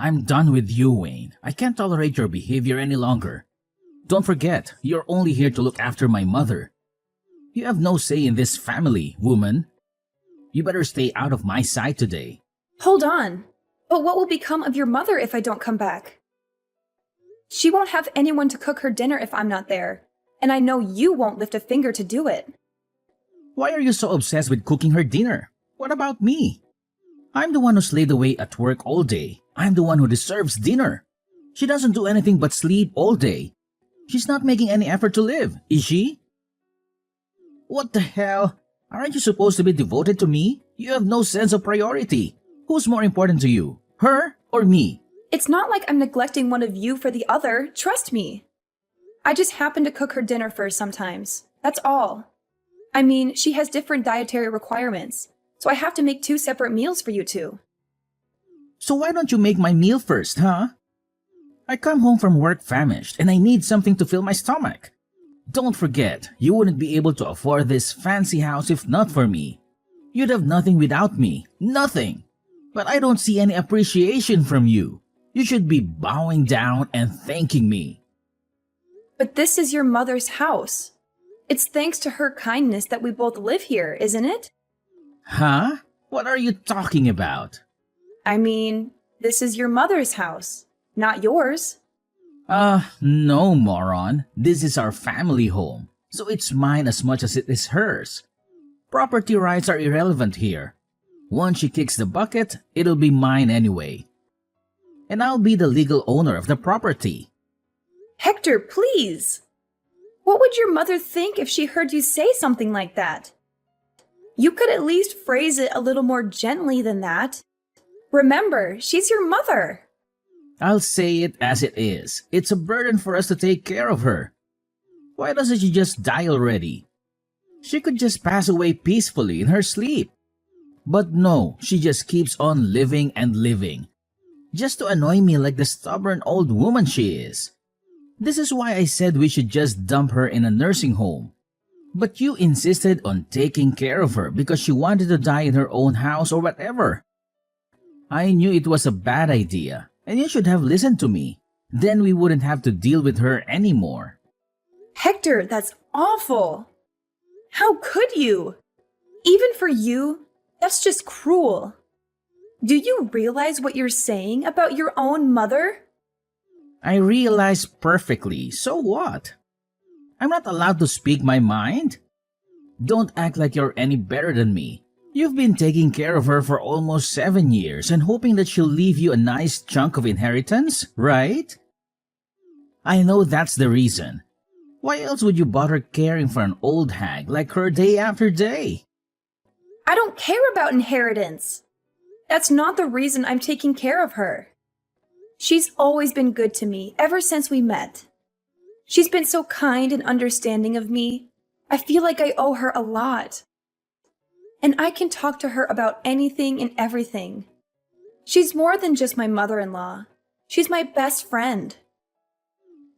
I'm done with you, Wayne. I can't tolerate your behavior any longer. Don't forget, you're only here to look after my mother. You have no say in this family, woman. You better stay out of my sight today. Hold on. But what will become of your mother if I don't come back? She won't have anyone to cook her dinner if I'm not there, and I know you won't lift a finger to do it. Why are you so obsessed with cooking her dinner? What about me? I'm the one who slaved away at work all day. I'm the one who deserves dinner. She doesn't do anything but sleep all day. She's not making any effort to live, is she? What the hell? Aren't you supposed to be devoted to me? You have no sense of priority. Who's more important to you, her or me? It's not like I'm neglecting one of you for the other, trust me. I just happen to cook her dinner first sometimes. That's all. I mean, she has different dietary requirements, so I have to make 2 separate meals for you two. So why don't you make my meal first, huh? I come home from work famished and I need something to fill my stomach. Don't forget, you wouldn't be able to afford this fancy house if not for me. You'd have nothing without me, nothing. But I don't see any appreciation from you. You should be bowing down and thanking me. But this is your mother's house. It's thanks to her kindness that we both live here, isn't it? Huh? What are you talking about? I mean, this is your mother's house, not yours. No, moron. This is our family home, so it's mine as much as it is hers. Property rights are irrelevant here. Once she kicks the bucket, it'll be mine anyway. And I'll be the legal owner of the property. Hector, please! What would your mother think if she heard you say something like that? You could at least phrase it a little more gently than that. Remember, she's your mother. I'll say it as it is. It's a burden for us to take care of her. Why doesn't she just die already? She could just pass away peacefully in her sleep. But no, she just keeps on living and living. Just to annoy me like the stubborn old woman she is. This is why I said we should just dump her in a nursing home. But you insisted on taking care of her because she wanted to die in her own house or whatever. I knew it was a bad idea, and you should have listened to me. Then we wouldn't have to deal with her anymore. Hector, that's awful. How could you? Even for you, that's just cruel. Do you realize what you're saying about your own mother? I realize perfectly, so what? I'm not allowed to speak my mind? Don't act like you're any better than me. You've been taking care of her for almost 7 years and hoping that she'll leave you a nice chunk of inheritance, right? I know that's the reason. Why else would you bother caring for an old hag like her day after day? I don't care about inheritance. That's not the reason I'm taking care of her. She's always been good to me ever since we met. She's been so kind and understanding of me. I feel like I owe her a lot. And I can talk to her about anything and everything. She's more than just my mother-in-law. She's my best friend.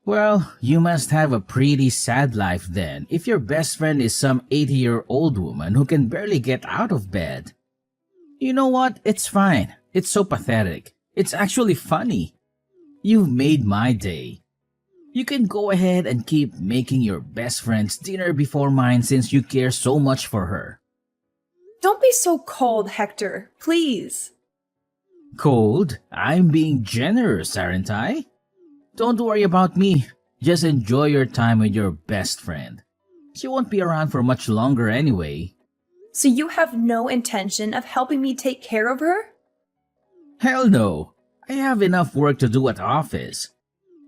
Well, you must have a pretty sad life then if your best friend is some 80-year-old woman who can barely get out of bed. You know what? It's fine. It's so pathetic. It's actually funny. You've made my day. You can go ahead and keep making your best friend's dinner before mine since you care so much for her. Don't be so cold, Hector, please. Cold? I'm being generous, aren't I? Don't worry about me. Just enjoy your time with your best friend. She won't be around for much longer anyway. So you have no intention of helping me take care of her? Hell no. I have enough work to do at office.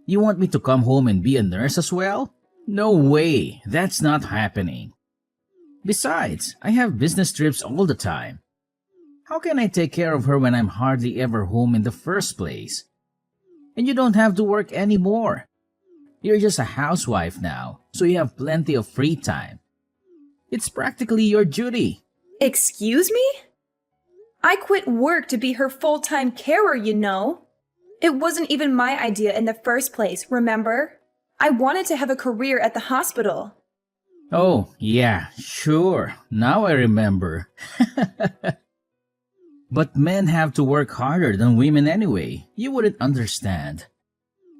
You want me to come home and be a nurse as well? No way. That's not happening. Besides, I have business trips all the time. How can I take care of her when I'm hardly ever home in the first place? And you don't have to work anymore. You're just a housewife now, so you have plenty of free time. It's practically your duty. Excuse me? I quit work to be her full-time carer, you know. It wasn't even my idea in the first place, remember? I wanted to have a career at the hospital. Oh, yeah, sure. Now I remember. But men have to work harder than women anyway. You wouldn't understand.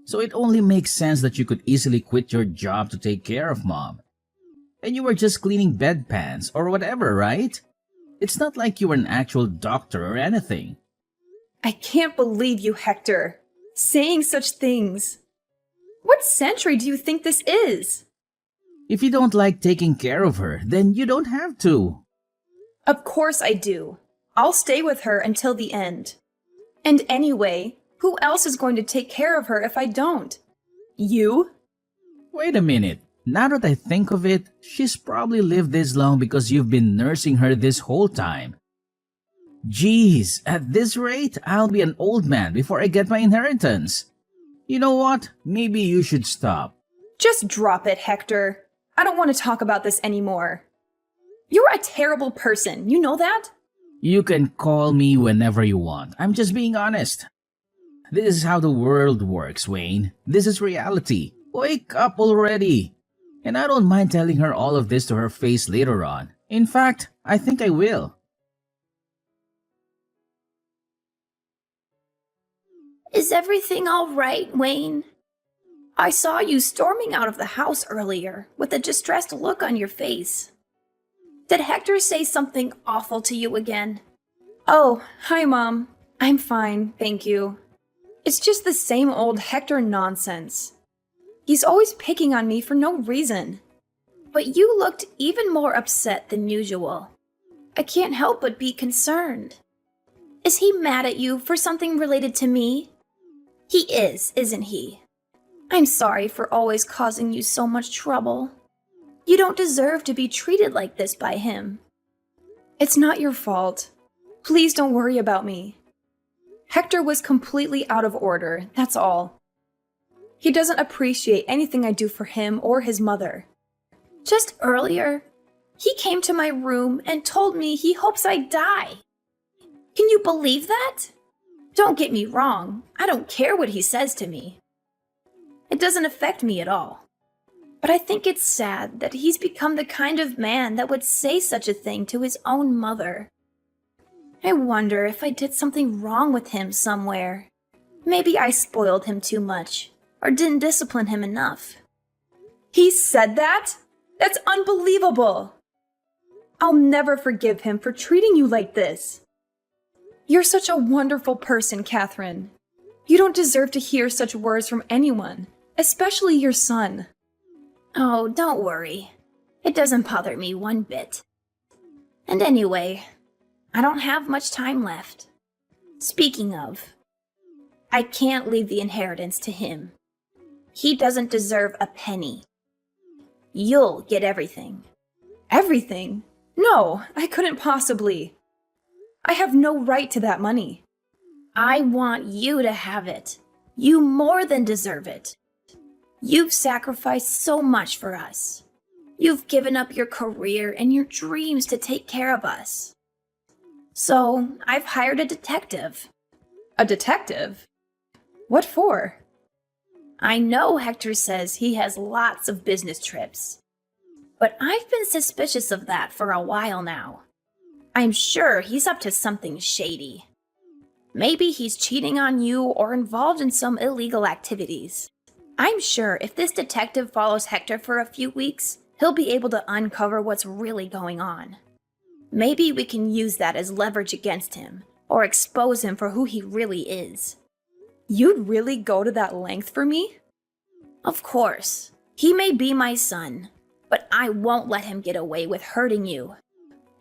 So it only makes sense that you could easily quit your job to take care of mom. And you were just cleaning bedpans or whatever, right? It's not like you were an actual doctor or anything. I can't believe you, Hector. Saying such things. What century do you think this is? If you don't like taking care of her, then you don't have to. Of course I do. I'll stay with her until the end. And anyway, who else is going to take care of her if I don't? You? Wait a minute. Now that I think of it, she's probably lived this long because you've been nursing her this whole time. Geez, at this rate, I'll be an old man before I get my inheritance. You know what? Maybe you should stop. Just drop it, Hector. I don't want to talk about this anymore. You're a terrible person, you know that? You can call me whenever you want. I'm just being honest. This is how the world works, Wayne. This is reality. Wake up already. And I don't mind telling her all of this to her face later on. In fact, I think I will. Is everything all right, Wayne? I saw you storming out of the house earlier with a distressed look on your face. Did Hector say something awful to you again? Oh, hi, Mom. I'm fine, thank you. It's just the same old Hector nonsense. He's always picking on me for no reason. But you looked even more upset than usual. I can't help but be concerned. Is he mad at you for something related to me? He is, isn't he? I'm sorry for always causing you so much trouble. You don't deserve to be treated like this by him. It's not your fault. Please don't worry about me. Hector was completely out of order, that's all. He doesn't appreciate anything I do for him or his mother. Just earlier, he came to my room and told me he hopes I die. Can you believe that? Don't get me wrong, I don't care what he says to me. It doesn't affect me at all. But I think it's sad that he's become the kind of man that would say such a thing to his own mother. I wonder if I did something wrong with him somewhere. Maybe I spoiled him too much, or didn't discipline him enough. He said that? That's unbelievable! I'll never forgive him for treating you like this. You're such a wonderful person, Catherine. You don't deserve to hear such words from anyone, especially your son. Oh, don't worry. It doesn't bother me one bit. And anyway, I don't have much time left. Speaking of, I can't leave the inheritance to him. He doesn't deserve a penny. You'll get everything. Everything? No, I couldn't possibly. I have no right to that money. I want you to have it. You more than deserve it. You've sacrificed so much for us. You've given up your career and your dreams to take care of us. So, I've hired a detective. A detective? What for? I know Hector says he has lots of business trips. But I've been suspicious of that for a while now. I'm sure he's up to something shady. Maybe he's cheating on you or involved in some illegal activities. I'm sure if this detective follows Hector for a few weeks, he'll be able to uncover what's really going on. Maybe we can use that as leverage against him, or expose him for who he really is. You'd really go to that length for me? Of course. He may be my son, but I won't let him get away with hurting you.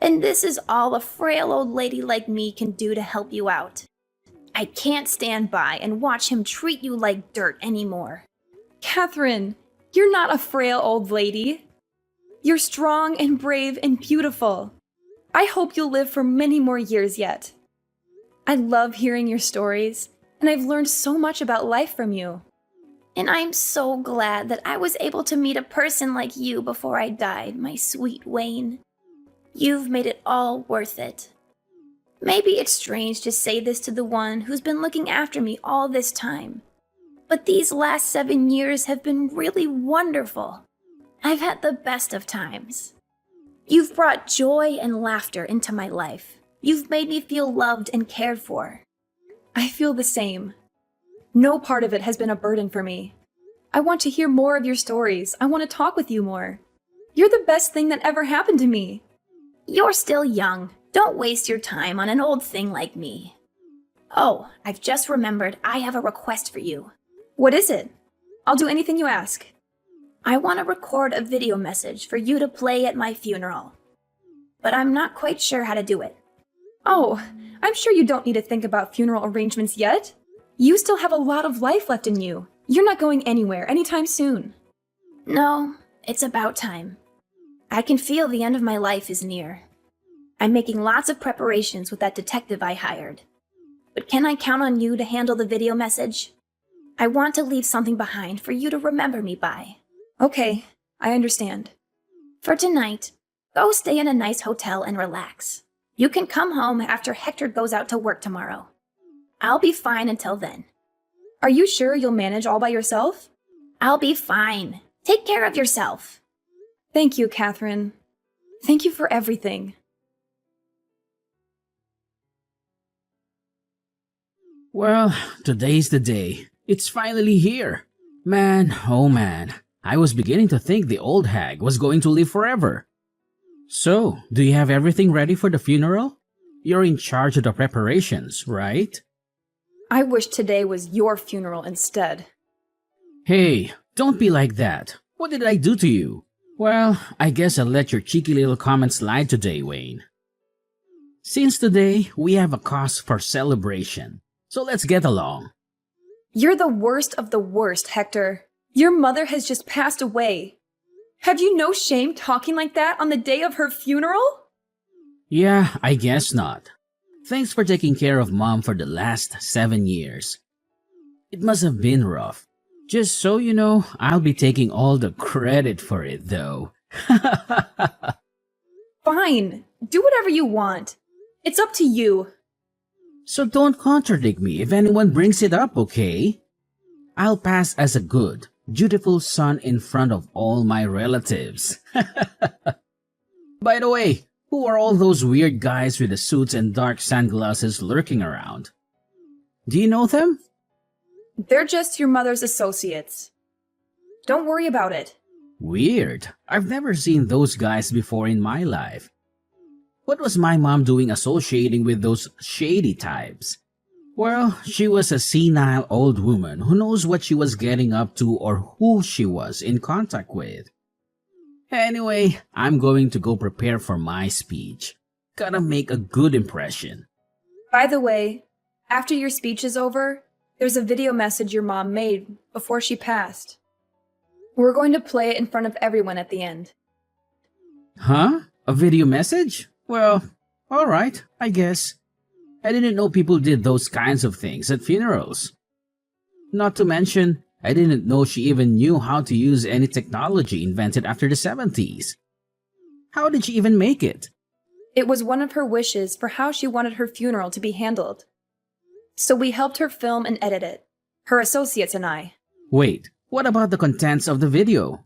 And this is all a frail old lady like me can do to help you out. I can't stand by and watch him treat you like dirt anymore. Catherine, you're not a frail old lady. You're strong and brave and beautiful. I hope you'll live for many more years yet. I love hearing your stories, and I've learned so much about life from you. And I'm so glad that I was able to meet a person like you before I died, my sweet Wayne. You've made it all worth it. Maybe it's strange to say this to the one who's been looking after me all this time. But these last 7 years have been really wonderful. I've had the best of times. You've brought joy and laughter into my life. You've made me feel loved and cared for. I feel the same. No part of it has been a burden for me. I want to hear more of your stories. I want to talk with you more. You're the best thing that ever happened to me. You're still young. Don't waste your time on an old thing like me. Oh, I've just remembered I have a request for you. What is it? I'll do anything you ask. I want to record a video message for you to play at my funeral. But I'm not quite sure how to do it. Oh, I'm sure you don't need to think about funeral arrangements yet. You still have a lot of life left in you. You're not going anywhere anytime soon. No, it's about time. I can feel the end of my life is near. I'm making lots of preparations with that detective I hired. But can I count on you to handle the video message? I want to leave something behind for you to remember me by. Okay, I understand. For tonight, go stay in a nice hotel and relax. You can come home after Hector goes out to work tomorrow. I'll be fine until then. Are you sure you'll manage all by yourself? I'll be fine. Take care of yourself. Thank you, Catherine. Thank you for everything. Well, today's the day. It's finally here. Man, oh man, I was beginning to think the old hag was going to live forever. So, do you have everything ready for the funeral? You're in charge of the preparations, right? I wish today was your funeral instead. Hey, don't be like that. What did I do to you? Well, I guess I'll let your cheeky little comment slide today, Wayne. Since today, we have a cause for celebration, so let's get along. You're the worst of the worst, Hector. Your mother has just passed away. Have you no shame talking like that on the day of her funeral? Yeah, I guess not. Thanks for taking care of Mom for the last 7 years. It must have been rough. Just so you know, I'll be taking all the credit for it, though. Fine. Do whatever you want. It's up to you. So don't contradict me if anyone brings it up, okay? I'll pass as a good, dutiful son in front of all my relatives. By the way, who are all those weird guys with the suits and dark sunglasses lurking around? Do you know them? They're just your mother's associates. Don't worry about it. Weird. I've never seen those guys before in my life. What was my mom doing associating with those shady types? Well, she was a senile old woman who knows what she was getting up to or who she was in contact with. Anyway, I'm going to go prepare for my speech. Gotta make a good impression. By the way, after your speech is over, there's a video message your mom made before she passed. We're going to play it in front of everyone at the end. Huh? A video message? Well, alright, I guess. I didn't know people did those kinds of things at funerals. Not to mention, I didn't know she even knew how to use any technology invented after the 70s. How did she even make it? It was one of her wishes for how she wanted her funeral to be handled. So we helped her film and edit it, her associates and I. Wait, what about the contents of the video?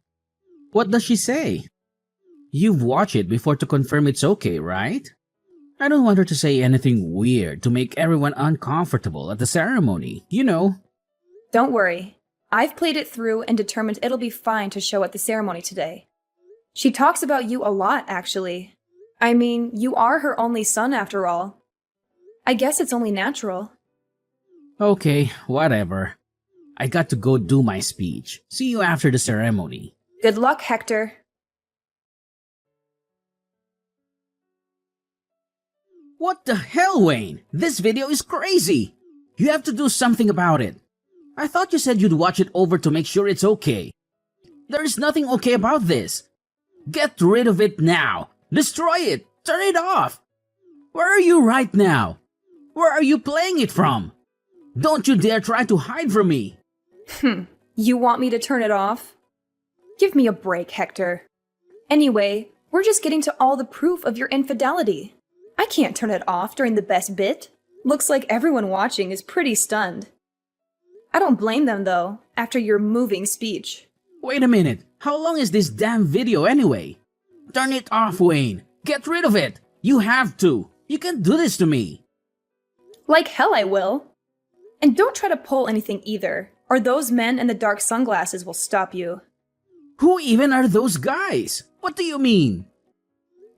What does she say? You've watched it before to confirm it's okay, right? I don't want her to say anything weird to make everyone uncomfortable at the ceremony, you know. Don't worry. I've played it through and determined it'll be fine to show at the ceremony today. She talks about you a lot, actually. I mean, you are her only son after all. I guess it's only natural. Okay, whatever. I got to go do my speech. See you after the ceremony. Good luck, Hector. What the hell, Wayne? This video is crazy! You have to do something about it. I thought you said you'd watch it over to make sure it's okay. There is nothing okay about this. Get rid of it now. Destroy it. Turn it off. Where are you right now? Where are you playing it from? Don't you dare try to hide from me. You want me to turn it off? Give me a break, Hector. Anyway, we're just getting to all the proof of your infidelity. I can't turn it off during the best bit. Looks like everyone watching is pretty stunned. I don't blame them, though, after your moving speech. Wait a minute. How long is this damn video anyway? Turn it off, Wayne. Get rid of it. You have to. You can't do this to me. Like hell I will. And don't try to pull anything either, or those men in the dark sunglasses will stop you. Who even are those guys? What do you mean?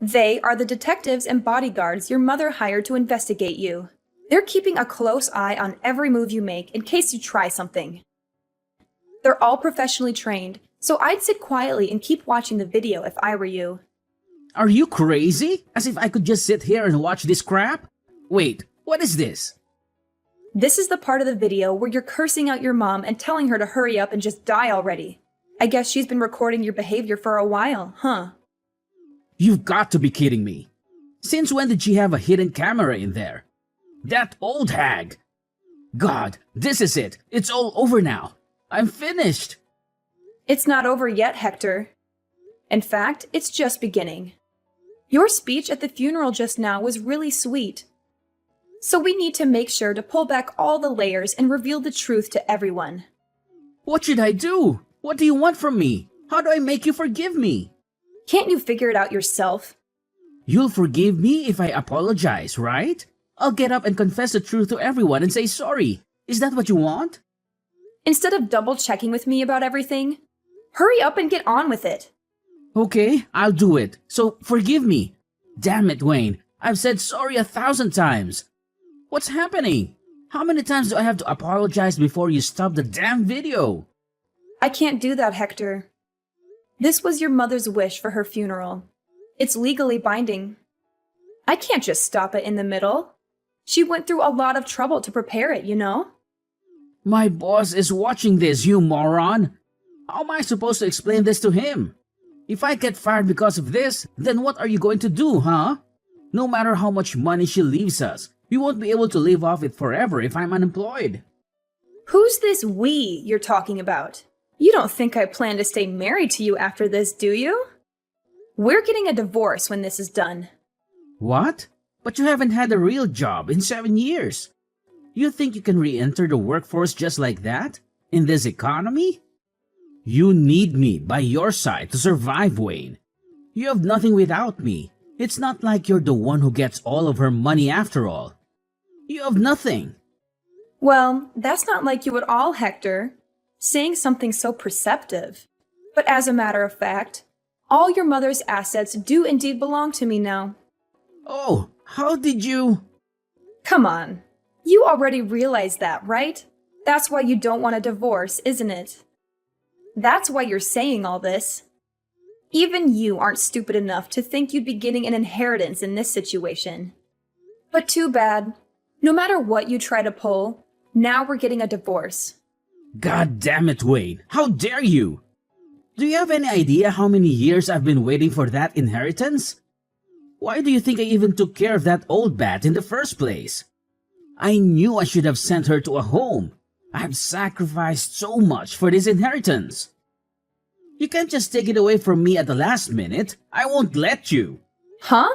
They are the detectives and bodyguards your mother hired to investigate you. They're keeping a close eye on every move you make in case you try something. They're all professionally trained, so I'd sit quietly and keep watching the video if I were you. Are you crazy? As if I could just sit here and watch this crap? Wait, what is this? This is the part of the video where you're cursing out your mom and telling her to hurry up and just die already. I guess she's been recording your behavior for a while, huh? You've got to be kidding me. Since when did she have a hidden camera in there? That old hag! God, this is it. It's all over now. I'm finished. It's not over yet, Hector. In fact, it's just beginning. Your speech at the funeral just now was really sweet. So we need to make sure to pull back all the layers and reveal the truth to everyone. What should I do? What do you want from me? How do I make you forgive me? Can't you figure it out yourself? You'll forgive me if I apologize, right? I'll get up and confess the truth to everyone and say sorry. Is that what you want? Instead of double checking with me about everything, hurry up and get on with it. Okay, I'll do it. So forgive me. Damn it, Wayne. I've said sorry 1,000 times. What's happening? How many times do I have to apologize before you stop the damn video? I can't do that, Hector. This was your mother's wish for her funeral. It's legally binding. I can't just stop it in the middle. She went through a lot of trouble to prepare it, you know? My boss is watching this, you moron. How am I supposed to explain this to him? If I get fired because of this, then what are you going to do, huh? No matter how much money she leaves us, we won't be able to live off it forever if I'm unemployed. Who's this we you're talking about? You don't think I plan to stay married to you after this, do you? We're getting a divorce when this is done. What? But you haven't had a real job in 7 years. You think you can re-enter the workforce just like that? In this economy? You need me by your side to survive, Wayne. You have nothing without me. It's not like you're the one who gets all of her money after all. You have nothing. Well, that's not like you at all, Hector. Saying something so perceptive. But as a matter of fact, all your mother's assets do indeed belong to me now. Oh, how did you... Come on. You already realize that, right? That's why you don't want a divorce, isn't it? That's why you're saying all this. Even you aren't stupid enough to think you'd be getting an inheritance in this situation. But too bad. No matter what you try to pull, now we're getting a divorce. God damn it, Wayne. How dare you? Do you have any idea how many years I've been waiting for that inheritance? Why do you think I even took care of that old bat in the first place? I knew I should have sent her to a home. I've sacrificed so much for this inheritance. You can't just take it away from me at the last minute. I won't let you. Huh?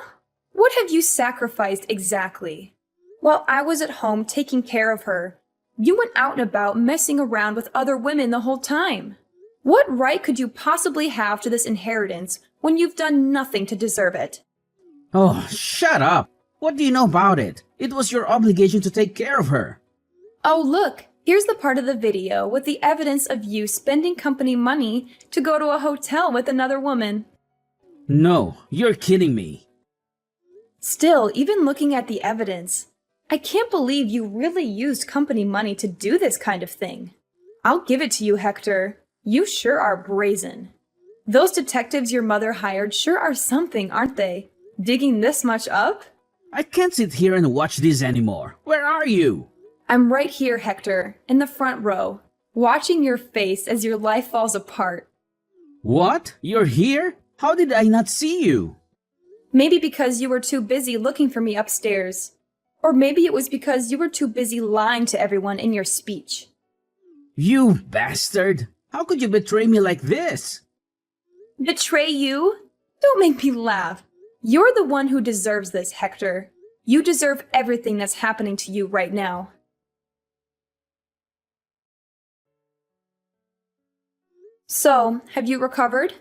What have you sacrificed exactly? While I was at home taking care of her, you went out and about messing around with other women the whole time. What right could you possibly have to this inheritance when you've done nothing to deserve it? Oh, shut up. What do you know about it? It was your obligation to take care of her. Oh, look, here's the part of the video with the evidence of you spending company money to go to a hotel with another woman. No, you're kidding me. Still, even looking at the evidence, I can't believe you really used company money to do this kind of thing. I'll give it to you, Hector. You sure are brazen. Those detectives your mother hired sure are something, aren't they? Digging this much up? I can't sit here and watch this anymore. Where are you? I'm right here, Hector, in the front row, watching your face as your life falls apart. What? You're here? How did I not see you? Maybe because you were too busy looking for me upstairs. Or maybe it was because you were too busy lying to everyone in your speech. You bastard! How could you betray me like this? Betray you? Don't make me laugh. You're the one who deserves this, Hector. You deserve everything that's happening to you right now. So, have you recovered?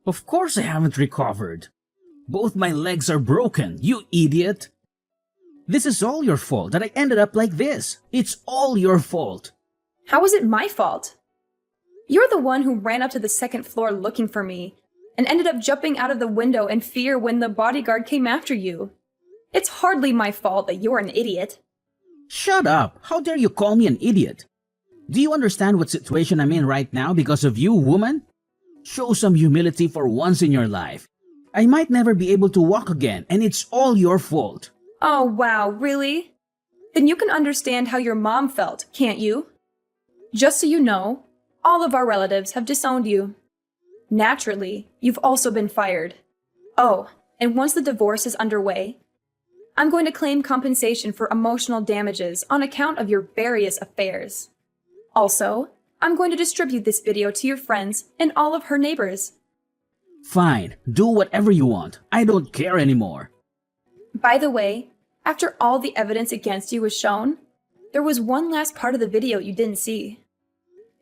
Of course I haven't recovered. Both my legs are broken, you idiot. This is all your fault that I ended up like this. It's all your fault. How is it my fault? You're the one who ran up to the second floor looking for me and ended up jumping out of the window in fear when the bodyguard came after you. It's hardly my fault that you're an idiot. Shut up. How dare you call me an idiot? Do you understand what situation I'm in right now because of you, woman? Show some humility for once in your life. I might never be able to walk again, and it's all your fault. Oh, wow, really? Then you can understand how your mom felt, can't you? Just so you know, all of our relatives have disowned you. Naturally, you've also been fired. Oh, and once the divorce is underway, I'm going to claim compensation for emotional damages on account of your various affairs. Also, I'm going to distribute this video to your friends and all of her neighbors. Fine, do whatever you want. I don't care anymore. By the way, after all the evidence against you was shown, there was one last part of the video you didn't see.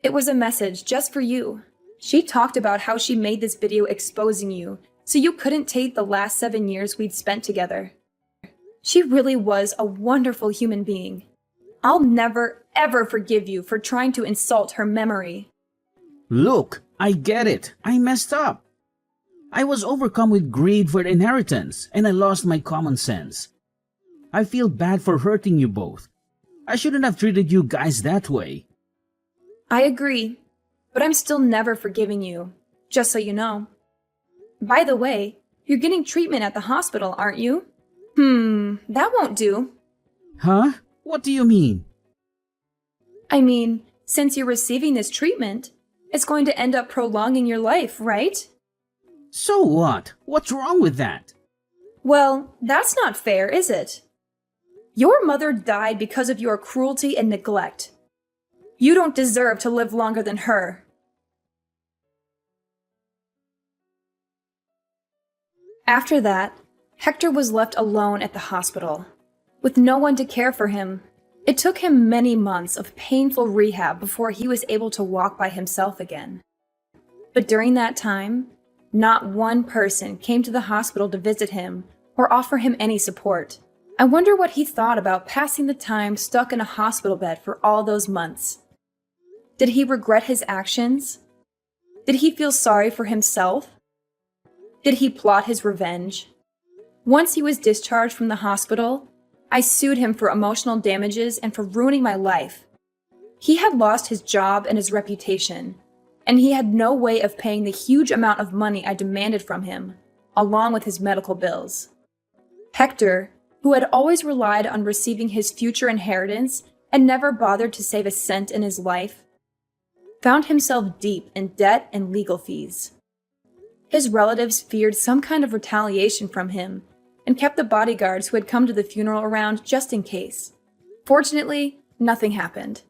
It was a message just for you. She talked about how she made this video exposing you so you couldn't take the last 7 years we'd spent together. She really was a wonderful human being. I'll never, ever forgive you for trying to insult her memory. Look, I get it. I messed up. I was overcome with greed for inheritance, and I lost my common sense. I feel bad for hurting you both. I shouldn't have treated you guys that way. I agree, but I'm still never forgiving you, just so you know. By the way, you're getting treatment at the hospital, aren't you? That won't do. Huh? What do you mean? I mean, since you're receiving this treatment, it's going to end up prolonging your life, right? So what? What's wrong with that? Well, that's not fair, is it? Your mother died because of your cruelty and neglect. You don't deserve to live longer than her. After that, Hector was left alone at the hospital, with no one to care for him. It took him many months of painful rehab before he was able to walk by himself again. But during that time, not one person came to the hospital to visit him or offer him any support. I wonder what he thought about passing the time stuck in a hospital bed for all those months. Did he regret his actions? Did he feel sorry for himself? Did he plot his revenge? Once he was discharged from the hospital, I sued him for emotional damages and for ruining my life. He had lost his job and his reputation, and he had no way of paying the huge amount of money I demanded from him, along with his medical bills. Hector, who had always relied on receiving his future inheritance and never bothered to save a cent in his life, found himself deep in debt and legal fees. His relatives feared some kind of retaliation from him and kept the bodyguards who had come to the funeral around just in case. Fortunately, nothing happened.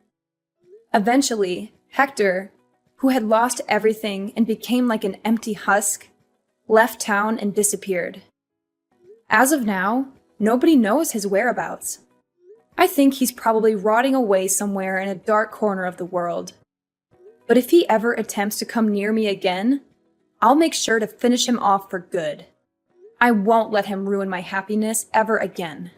Eventually, Hector, who had lost everything and became like an empty husk, left town and disappeared. As of now, nobody knows his whereabouts. I think he's probably rotting away somewhere in a dark corner of the world. But if he ever attempts to come near me again, I'll make sure to finish him off for good. I won't let him ruin my happiness ever again.